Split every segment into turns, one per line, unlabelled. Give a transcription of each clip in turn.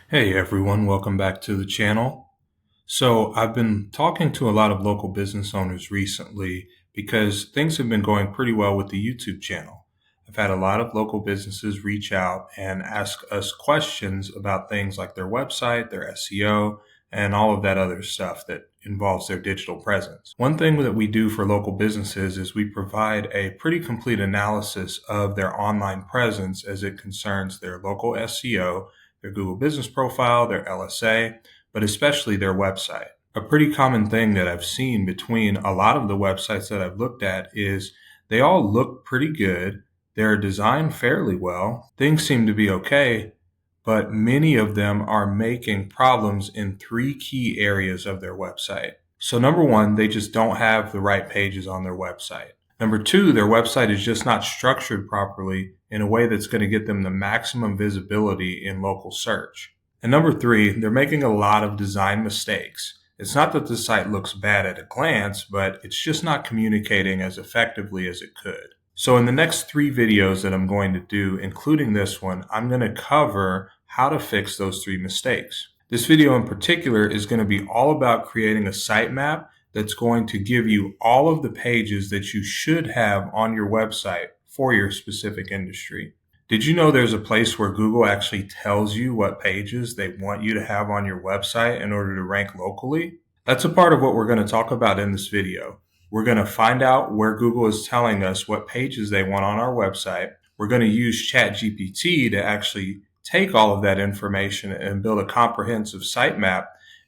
Hey everyone, welcome back to the channel. So I've been talking to a lot of local business owners recently because things have been going pretty well with the YouTube channel. I've had a lot of local businesses reach out and ask us questions about things like their website, their SEO, and all of that other stuff that involves their digital presence. One thing that we do for local businesses is we provide a pretty complete analysis of their online presence as it concerns their local SEO, their Google Business Profile, their LSA, but especially their website. A pretty common thing that I've seen between a lot of the websites that I've looked at is they all look pretty good. They're designed fairly well. Things seem to be okay, but many of them are making problems in three key areas of their website. So number one, they just don't have the right pages on their website. Number two, their website is just not structured properly in a way that's going to get them the maximum visibility in local search. And number three, they're making a lot of design mistakes. It's not that the site looks bad at a glance, but it's just not communicating as effectively as it could. So in the next 3 videos that I'm going to do, including this one, I'm going to cover how to fix those 3 mistakes. This video in particular is going to be all about creating a sitemap that's going to give you all of the pages that you should have on your website for your specific industry. Did you know there's a place where Google actually tells you what pages they want you to have on your website in order to rank locally? That's a part of what we're going to talk about in this video. We're going to find out where Google is telling us what pages they want on our website. We're going to use ChatGPT to actually take all of that information and build a comprehensive sitemap.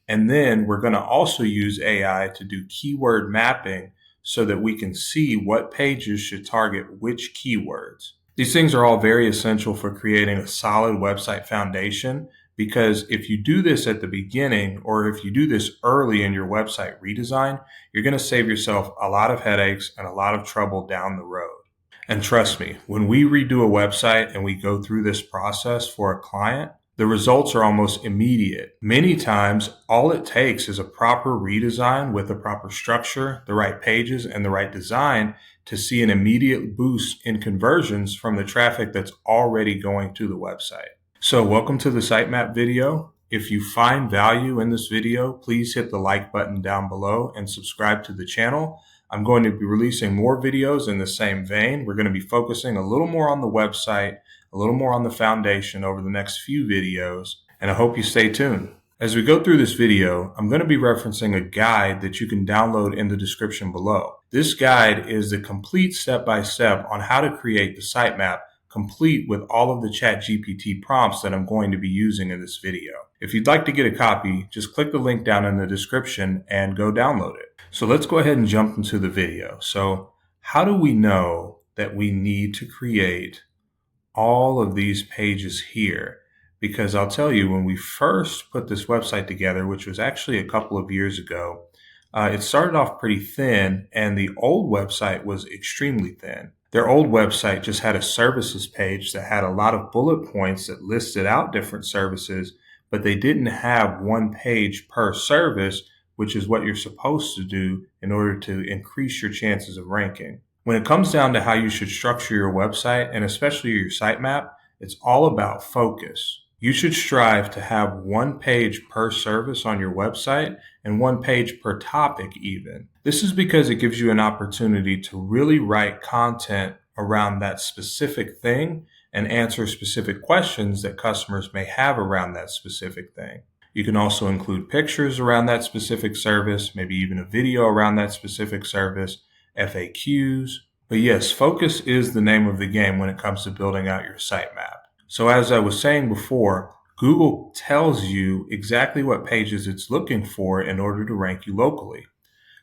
And then we're going to also use AI to do keyword mapping so that we can see what pages should target which keywords. These things are all very essential for creating a solid website foundation, because if you do this at the beginning or if you do this early in your website redesign, you're going to save yourself a lot of headaches and a lot of trouble down the road. And trust me, when we redo a website and we go through this process for a client, the results are almost immediate. Many times, all it takes is a proper redesign with the proper structure, the right pages, and the right design to see an immediate boost in conversions from the traffic that's already going to the website. So welcome to the sitemap video. If you find value in this video, please hit the like button down below and subscribe to the channel. I'm going to be releasing more videos in the same vein. We're going to be focusing a little more on the website, a little more on the foundation over the next few videos, and I hope you stay tuned. As we go through this video, I'm going to be referencing a guide that you can download in the description below. This guide is the complete step-by-step on how to create the sitemap, complete with all of the ChatGPT prompts that I'm going to be using in this video. If you'd like to get a copy, just click the link down in the description and go download it. So let's go ahead and jump into the video. So how do we know that we need to create all of these pages here? Because I'll tell you, when we first put this website together, which was actually a couple of years ago, it started off pretty thin, and the old website was extremely thin. Their old website just had a services page that had a lot of bullet points that listed out different services, but they didn't have one page per service, which is what you're supposed to do in order to increase your chances of ranking. When it comes down to how you should structure your website, and especially your sitemap, it's all about focus. You should strive to have one page per service on your website and one page per topic even. This is because it gives you an opportunity to really write content around that specific thing and answer specific questions that customers may have around that specific thing. You can also include pictures around that specific service, maybe even a video around that specific service, FAQs. But yes, focus is the name of the game when it comes to building out your sitemap. So as I was saying before, Google tells you exactly what pages it's looking for in order to rank you locally.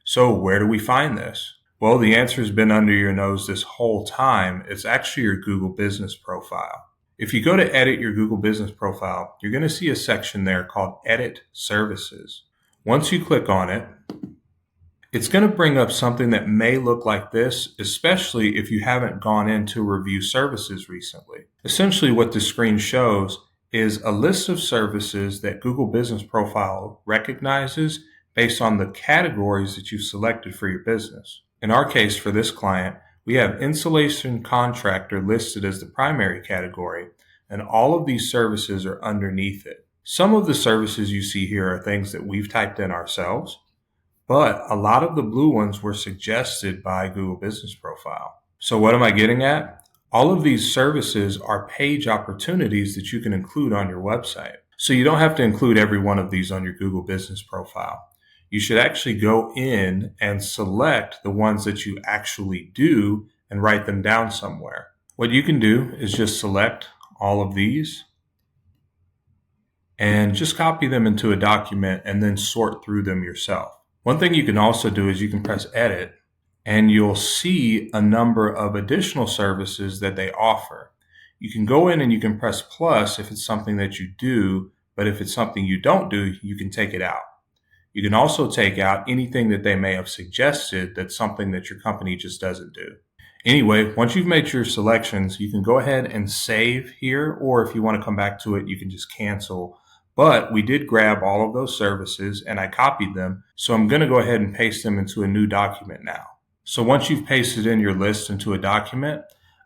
So where do we find this? Well, the answer has been under your nose this whole time. It's actually your Google Business Profile. If you go to edit your Google Business Profile, you're going to see a section there called Edit Services. Once you click on it, it's going to bring up something that may look like this, especially if you haven't gone in to review services recently. Essentially, what this screen shows is a list of services that Google Business Profile recognizes based on the categories that you've selected for your business. In our case, for this client, we have installation contractor listed as the primary category, and all of these services are underneath it. Some of the services you see here are things that we've typed in ourselves, but a lot of the blue ones were suggested by Google Business Profile. So what am I getting at? All of these services are page opportunities that you can include on your website. So you don't have to include every one of these on your Google Business Profile. You should actually go in and select the ones that you actually do and write them down somewhere. What you can do is just select all of these and just copy them into a document and then sort through them yourself. One thing you can also do is you can press edit and you'll see a number of additional services that they offer. You can go in and you can press plus if it's something that you do, but if it's something you don't do, you can take it out. You can also take out anything that they may have suggested that's something that your company just doesn't do. Anyway, once you've made your selections, you can go ahead and save here, or if you want to come back to it, you can just cancel. But we did grab all of those services and I copied them, so I'm going to go ahead and paste them into a new document now. So once you've pasted in your list into a document,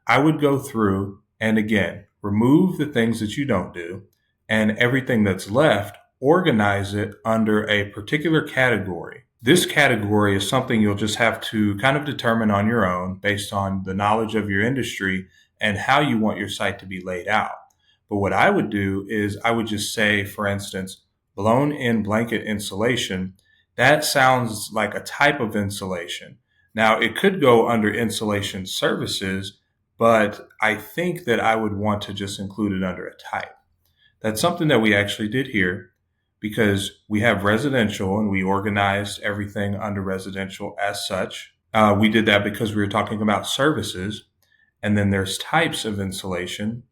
I would go through and again, remove the things that you don't do, and everything that's left, organize it under a particular category. This category is something you'll just have to kind of determine on your own based on the knowledge of your industry and how you want your site to be laid out. But what I would do is I would just say, for instance, blown in blanket insulation. That sounds like a type of insulation. Now, it could go under insulation services, but I think that I would want to just include it under a type. That's something that we actually did here because we have residential and we organized everything under residential as such. We did that because we were talking about services. And then there's types of insulation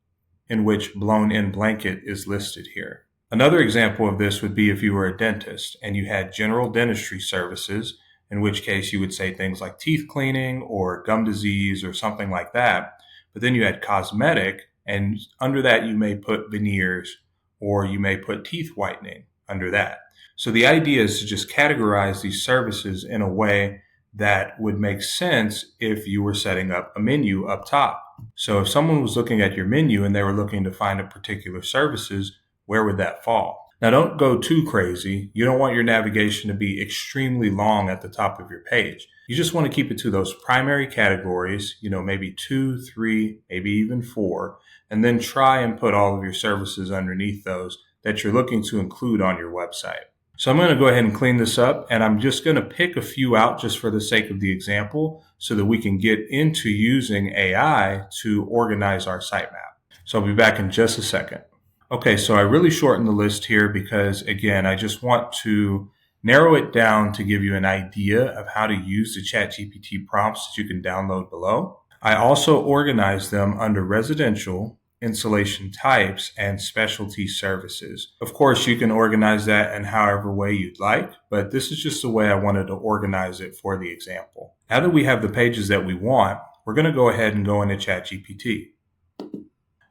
in which blown in blanket is listed here. Another example of this would be if you were a dentist and you had general dentistry services, in which case you would say things like teeth cleaning or gum disease or something like that. But then you had cosmetic, and under that you may put veneers or you may put teeth whitening under that. So the idea is to just categorize these services in a way that would make sense if you were setting up a menu up top. So if someone was looking at your menu and they were looking to find a particular services, where would that fall? Now, don't go too crazy. You don't want your navigation to be extremely long at the top of your page. You just want to keep it to those primary categories, maybe 2, 3, maybe even 4, and then try and put all of your services underneath those that you're looking to include on your website. So I'm going to go ahead and clean this up, and I'm just going to pick a few out just for the sake of the example so that we can get into using AI to organize our sitemap. So I'll be back in just a second. Okay, so I really shortened the list here because, again, I just want to narrow it down to give you an idea of how to use the ChatGPT prompts that you can download below. I also organized them under residential, insulation types, and specialty services. Of course, you can organize that in however way you'd like, but this is just the way I wanted to organize it for the example. Now that we have the pages that we want, we're going to go ahead and go into ChatGPT.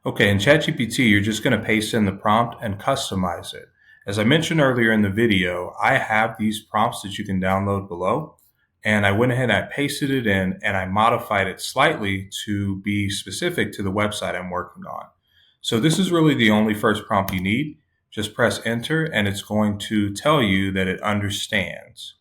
Okay, in ChatGPT, you're just going to paste in the prompt and customize it. As I mentioned earlier in the video, I have these prompts that you can download below, and I went ahead and I pasted it in and I modified it slightly to be specific to the website I'm working on. So this is really the only first prompt you need. Just press enter and it's going to tell you that it understands.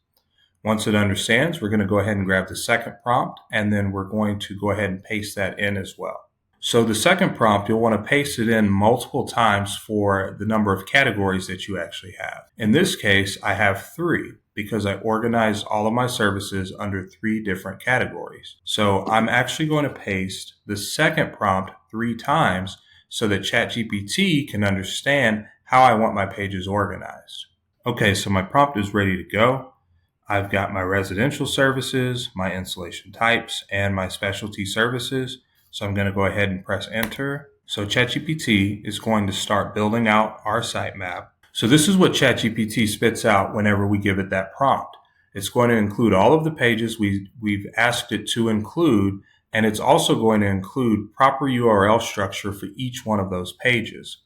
Once it understands, we're going to go ahead and grab the second prompt, and then we're going to go ahead and paste that in as well. So the second prompt, you'll want to paste it in multiple times for the number of categories that you actually have. In this case, I have 3 because I organized all of my services under 3 different categories. So I'm actually going to paste the second prompt 3 times so that ChatGPT can understand how I want my pages organized. Okay, so my prompt is ready to go. I've got my residential services, my insulation types, and my specialty services. So I'm going to go ahead and press enter. So ChatGPT is going to start building out our sitemap. So this is what ChatGPT spits out whenever we give it that prompt. It's going to include all of the pages we've asked it to include, and it's also going to include proper URL structure for each one of those pages.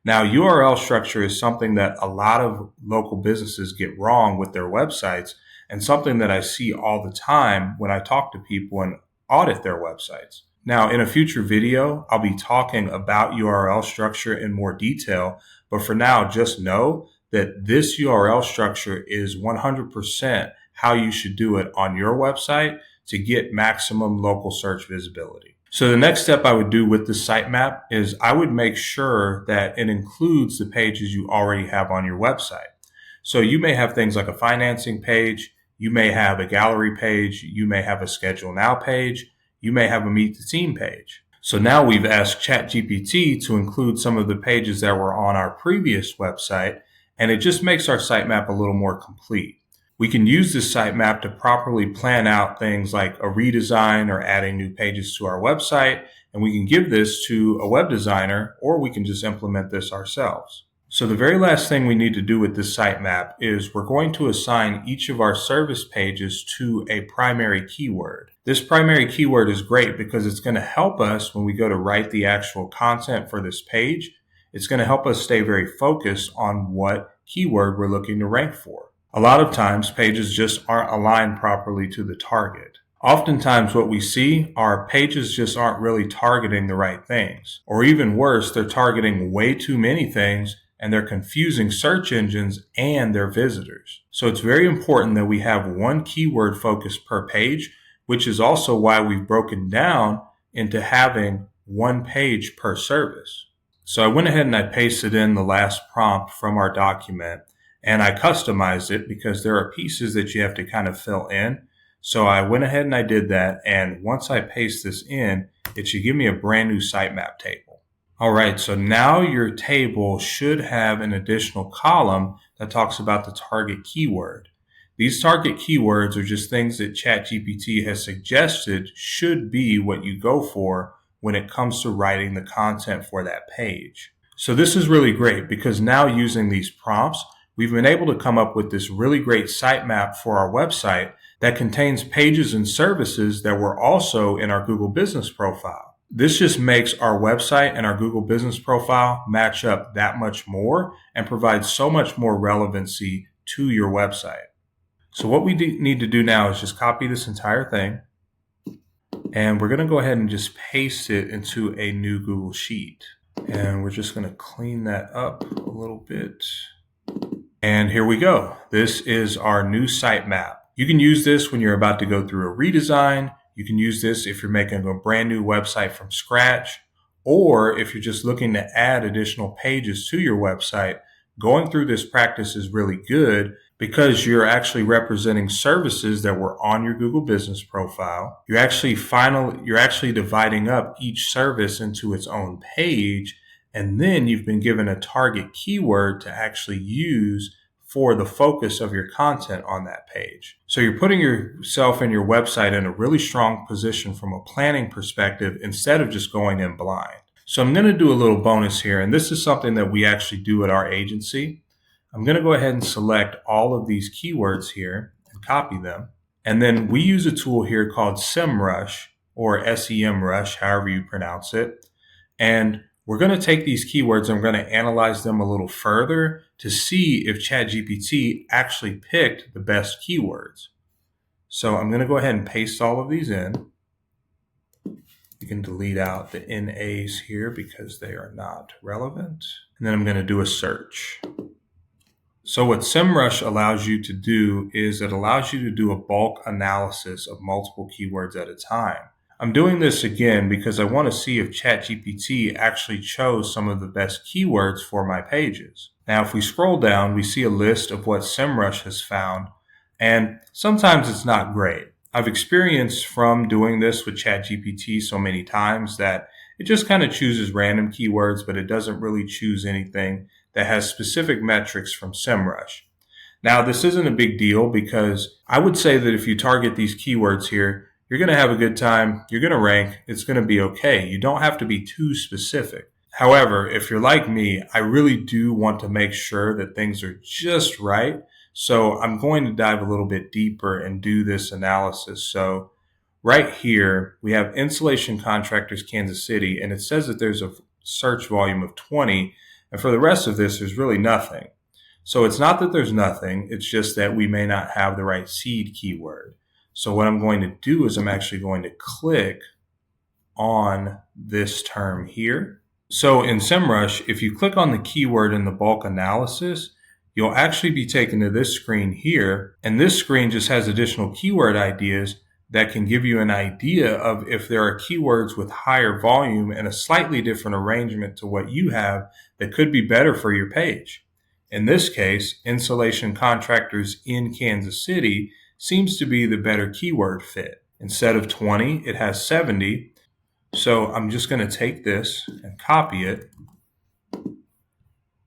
Now, URL structure is something that a lot of local businesses get wrong with their websites, and something that I see all the time when I talk to people and audit their websites. Now, in a future video, I'll be talking about URL structure in more detail, But for now, just know that this URL structure is 100% how you should do it on your website to get maximum local search visibility. So the next step I would do with the sitemap is I would make sure that it includes the pages you already have on your website. So you may have things like a financing page, you may have a gallery page, you may have a schedule now page, you may have a meet the team page. So now we've asked ChatGPT to include some of the pages that were on our previous website, and it just makes our sitemap a little more complete. We can use this sitemap to properly plan out things like a redesign or adding new pages to our website, and we can give this to a web designer, or we can just implement this ourselves. So the very last thing we need to do with this sitemap is we're going to assign each of our service pages to a primary keyword. This primary keyword is great because it's going to help us when we go to write the actual content for this page. It's going to help us stay very focused on what keyword we're looking to rank for. A lot of times pages just aren't aligned properly to the target. Oftentimes what we see are pages just aren't really targeting the right things. Or even worse, they're targeting way too many things and they're confusing search engines and their visitors. So it's very important that we have one keyword focus per page, which is also why we've broken down into having one page per service. So I went ahead and I pasted in the last prompt from our document, and I customized it because there are pieces that you have to kind of fill in. So I went ahead and I did that, and once I paste this in, it should give me a brand new sitemap table. All right, so now your table should have an additional column that talks about the target keyword. These target keywords are just things that ChatGPT has suggested should be what you go for when it comes to writing the content for that page. So this is really great because now using these prompts, we've been able to come up with this really great sitemap for our website that contains pages and services that were also in our Google Business Profile. This just makes our website and our Google Business Profile match up that much more and provides so much more relevancy to your website. So what we need to do now is just copy this entire thing, and we're going to go ahead and just paste it into a new Google Sheet. And we're just going to clean that up a little bit. And here we go. This is our new sitemap. You can use this when you're about to go through a redesign. You can use this if you're making a brand new website from scratch, or if you're just looking to add additional pages to your website. Going through this practice is really good because you're actually representing services that were on your Google Business Profile. You're actually dividing up each service into its own page, and then you've been given a target keyword to actually use for the focus of your content on that page. So you're putting yourself and your website in a really strong position from a planning perspective instead of just going in blind. So I'm going to do a little bonus here, and this is something that we actually do at our agency. I'm going to go ahead and select all of these keywords here and copy them. And then we use a tool here called SEMrush, or SEMrush, however you pronounce it. And we're going to take these keywords and we're going to analyze them a little further to see if ChatGPT actually picked the best keywords. So I'm going to go ahead and paste all of these in. You can delete out the NAs here because they are not relevant. And then I'm going to do a search. So what SEMrush allows you to do is it allows you to do a bulk analysis of multiple keywords at a time. I'm doing this again because I want to see if ChatGPT actually chose some of the best keywords for my pages. Now, if we scroll down, we see a list of what SEMrush has found, and sometimes it's not great. I've experienced from doing this with ChatGPT so many times that it just kind of chooses random keywords, but it doesn't really choose anything that has specific metrics from SEMrush. Now, this isn't a big deal because I would say that if you target these keywords here, you're going to have a good time, you're going to rank, it's going to be okay. You don't have to be too specific. However, if you're like me, I really do want to make sure that things are just right. So I'm going to dive a little bit deeper and do this analysis. So right here, we have Insulation Contractors, Kansas City, and it says that there's a search volume of 20. And for the rest of this, there's really nothing. So it's not that there's nothing, it's just that we may not have the right seed keyword. So what I'm going to do is I'm actually going to click on this term here. So in SEMrush, if you click on the keyword in the bulk analysis, you'll actually be taken to this screen here. And this screen just has additional keyword ideas that can give you an idea of if there are keywords with higher volume and a slightly different arrangement to what you have that could be better for your page. In this case, insulation contractors in Kansas City seems to be the better keyword fit. Instead of 20, it has 70. So I'm just going to take this and copy it,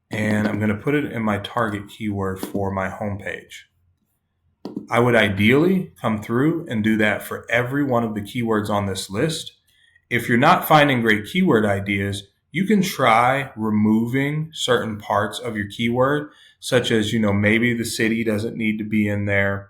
and I'm going to put it in my target keyword for my homepage. I would ideally come through and do that for every one of the keywords on this list. If you're not finding great keyword ideas, you can try removing certain parts of your keyword, such as, maybe the city doesn't need to be in there.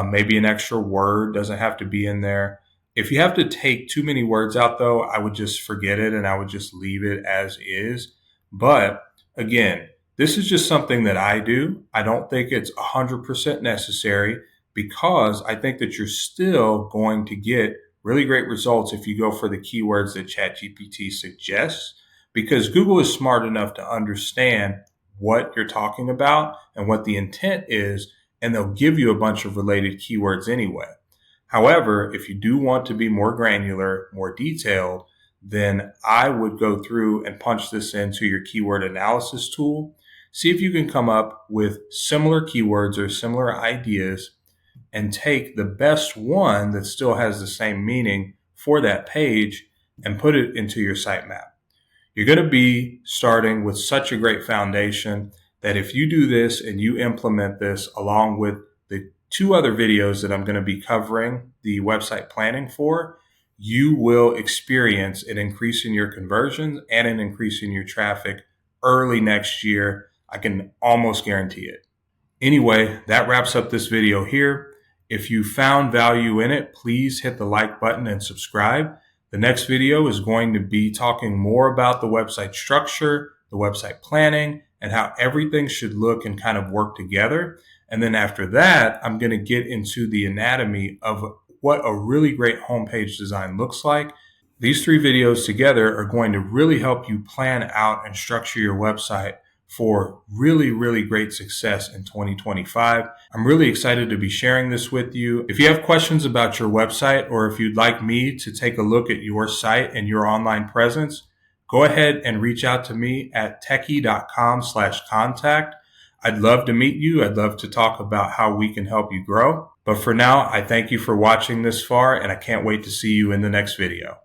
Maybe an extra word doesn't have to be in there. If you have to take too many words out, though, I would just forget it and I would just leave it as is. But again, this is just something that I do. I don't think it's 100% necessary because I think that you're still going to get really great results if you go for the keywords that ChatGPT suggests, because Google is smart enough to understand what you're talking about and what the intent is, and they'll give you a bunch of related keywords anyway. However, if you do want to be more granular, more detailed, then I would go through and punch this into your keyword analysis tool. See if you can come up with similar keywords or similar ideas and take the best one that still has the same meaning for that page and put it into your sitemap. You're going to be starting with such a great foundation that if you do this and you implement this along with the 2 other videos that I'm going to be covering the website planning for, you will experience an increase in your conversions and an increase in your traffic early next year. I can almost guarantee it. Anyway, that wraps up this video here. If you found value in it, please hit the like button and subscribe. The next video is going to be talking more about the website structure, the website planning, and how everything should look and kind of work together. And then after that, I'm going to get into the anatomy of what a really great homepage design looks like. These 3 videos together are going to really help you plan out and structure your website for really, really great success in 2025. I'm really excited to be sharing this with you. If you have questions about your website, or if you'd like me to take a look at your site and your online presence, go ahead and reach out to me at techie.com/contact. I'd love to meet you. I'd love to talk about how we can help you grow. But for now, I thank you for watching this far, and I can't wait to see you in the next video.